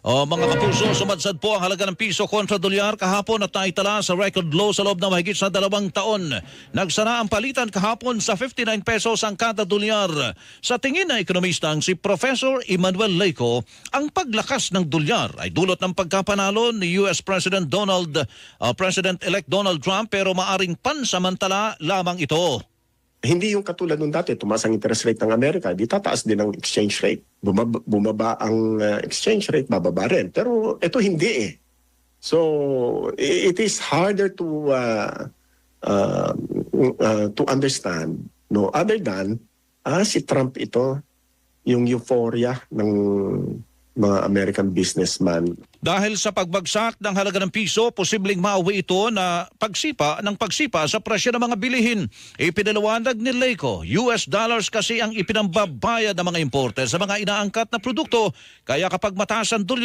Mga kapuso, sumadsad po ang halaga ng piso kontra dolyar kahapon at naitala sa record low sa loob ng mahigit sa 2 taon. Nagsara ang palitan kahapon sa 59 pesos ang kada dolyar. Sa tingin ng ekonomistang si Professor Emmanuel Leyco, ang paglakas ng dolyar ay dulot ng pagkapanalo ni US President-elect Donald Trump, pero maaring pansamantala lamang ito. Hindi yung katulad nung dati, tumaas ang interest rate ng Amerika, di tataas din ang exchange rate. Bumaba ang exchange rate, bababa rin. Pero ito hindi eh. So, it is harder to understand, no, other than si Trump ito, yung euphoria ng mga American businessman. Dahil sa pagbagsak ng halaga ng piso, posibleng mauwi ito na pagsipa sa presyo ng mga bilihin. Ipinaliwanag ni Leyco, US dollars kasi ang ipinambabayad ng mga importer sa mga inaangkat na produkto, kaya kapag mataas ang dolyar,